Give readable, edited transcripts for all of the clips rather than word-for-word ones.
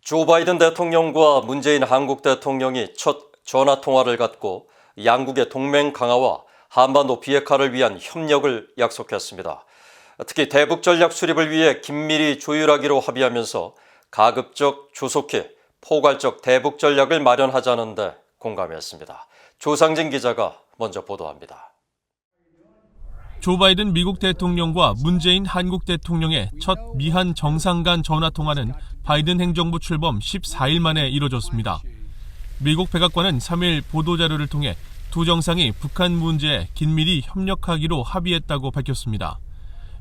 조 바이든 대통령과 문재인 한국 대통령이 첫 전화 통화를 갖고 양국의 동맹 강화와 한반도 비핵화를 위한 협력을 약속했습니다. 특히 대북 전략 수립을 위해 긴밀히 조율하기로 합의하면서 가급적 조속히 포괄적 대북 전략을 마련하자는 데 공감했습니다. 조상진 기자가 먼저 보도합니다. 조 바이든 미국 대통령과 문재인 한국 대통령의 첫 미한 정상 간 전화 통화는 바이든 행정부 출범 14일 만에 이뤄졌습니다. 미국 백악관은 3일 보도자료를 통해 두 정상이 북한 문제에 긴밀히 협력하기로 합의했다고 밝혔습니다.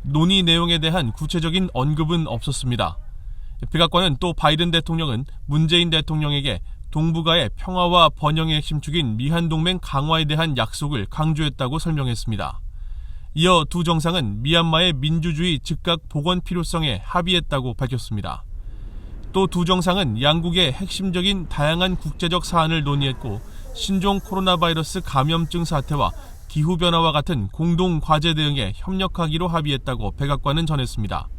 논의 내용에 대한 구체적인 언급은 없었습니다. 백악관은 또 바이든 대통령은 문재인 대통령에게 동북아의 평화와 번영의 핵심 축인 미한동맹 강화에 대한 약속을 강조했다고 설명했습니다. 이어 두 정상은 미얀마의 민주주의 즉각 복원 필요성에 합의했다고 밝혔습니다. 또 두 정상은 양국의 핵심적인 다양한 국제적 사안을 논의했고 신종 코로나 바이러스 감염증 사태와 기후변화와 같은 공동 과제 대응에 협력하기로 합의했다고 백악관은 전했습니다.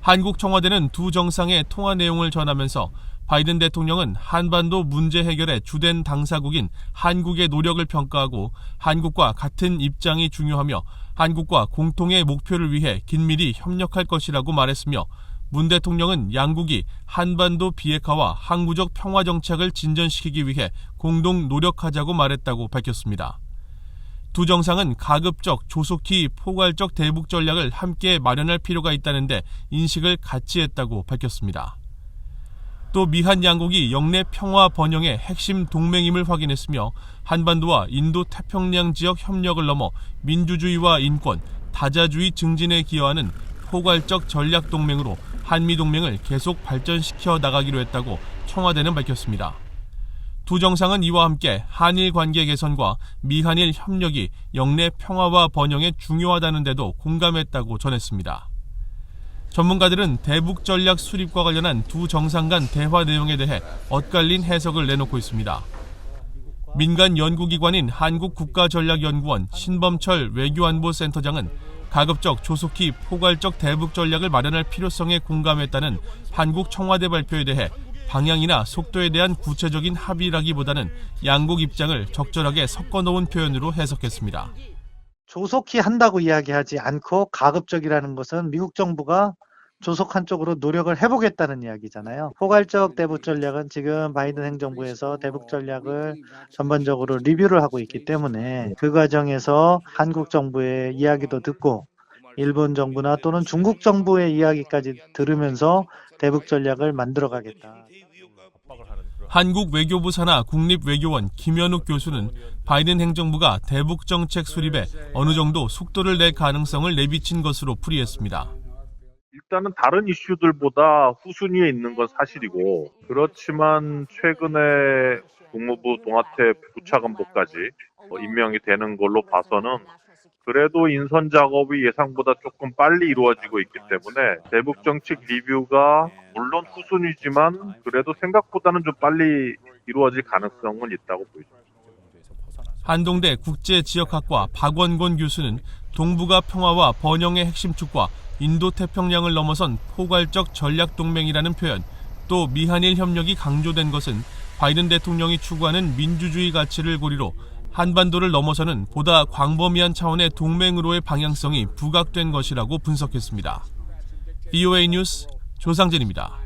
한국 청와대는 두 정상의 통화 내용을 전하면서 바이든 대통령은 한반도 문제 해결의 주된 당사국인 한국의 노력을 평가하고 한국과 같은 입장이 중요하며 한국과 공통의 목표를 위해 긴밀히 협력할 것이라고 말했으며 문 대통령은 양국이 한반도 비핵화와 항구적 평화 정착을 진전시키기 위해 공동 노력하자고 말했다고 밝혔습니다. 두 정상은 가급적 조속히 포괄적 대북 전략을 함께 마련할 필요가 있다는데 인식을 같이 했다고 밝혔습니다. 또 미한 양국이 영내 평화 번영의 핵심 동맹임을 확인했으며 한반도와 인도 태평양 지역 협력을 넘어 민주주의와 인권, 다자주의 증진에 기여하는 포괄적 전략 동맹으로 한미동맹을 계속 발전시켜 나가기로 했다고 청와대는 밝혔습니다. 두 정상은 이와 함께 한일 관계 개선과 미한일 협력이 영내 평화와 번영에 중요하다는 데도 공감했다고 전했습니다. 전문가들은 대북 전략 수립과 관련한 두 정상 간 대화 내용에 대해 엇갈린 해석을 내놓고 있습니다. 민간 연구기관인 한국국가전략연구원 신범철 외교안보센터장은 가급적 조속히 포괄적 대북 전략을 마련할 필요성에 공감했다는 한국 청와대 발표에 대해 방향이나 속도에 대한 구체적인 합의라기보다는 양국 입장을 적절하게 섞어놓은 표현으로 해석했습니다. 조속히 한다고 이야기하지 않고 가급적이라는 것은 미국 정부가 조속한 쪽으로 노력을 해보겠다는 이야기잖아요. 포괄적 대북 전략은 지금 바이든 행정부에서 대북 전략을 전반적으로 리뷰를 하고 있기 때문에 그 과정에서 한국 정부의 이야기도 듣고 일본 정부나 또는 중국 정부의 이야기까지 들으면서 대북 전략을 만들어가겠다. 한국 외교부 산하 국립외교원 김현욱 교수는 바이든 행정부가 대북 정책 수립에 어느 정도 속도를 낼 가능성을 내비친 것으로 풀이했습니다. 일단은 다른 이슈들보다 후순위에 있는 건 사실이고, 그렇지만 최근에 국무부 동아태 부차관보까지 임명이 되는 걸로 봐서는 그래도 인선 작업이 예상보다 조금 빨리 이루어지고 있기 때문에 대북 정책 리뷰가 물론 후순위지만 그래도 생각보다는 좀 빨리 이루어질 가능성은 있다고 보입니다. 한동대 국제지역학과 박원곤 교수는 동북아 평화와 번영의 핵심 축과 인도 태평양을 넘어선 포괄적 전략 동맹이라는 표현, 또 미한일 협력이 강조된 것은 바이든 대통령이 추구하는 민주주의 가치를 고리로 한반도를 넘어서는 보다 광범위한 차원의 동맹으로의 방향성이 부각된 것이라고 분석했습니다. VOA 뉴스 조상진입니다.